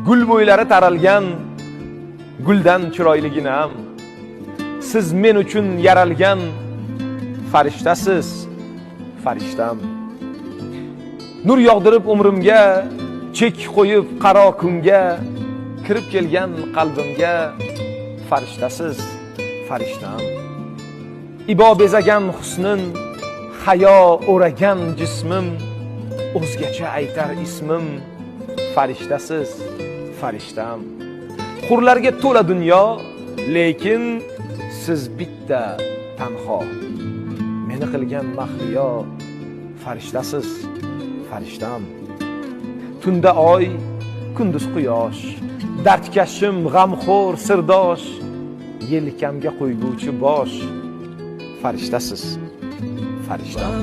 gul bo'ylari taralgan guldan chiroyliginam. Siz men uchun yaralgan farishtasiz, farishtam. Nur yog'dirib umrimga, chek qo'yib qaro kunga, kirib kelgan qalbimga farishtasiz, farishtam. Ibo bezagan husnin, hayo o'ragan jismim, o'zgacha aytar ismim farishtasiz, farishtam. Hurlarga to'la dunyo, lekin siz bitta tanho. Meni qilgan mahliyo farishtasiz, farishtam. Tunda oy, kunduz quyosh, dardkashim g'amxo'r sirdosh, yelkamga qo'yguvchi bosh farishhtasiz, farishtam.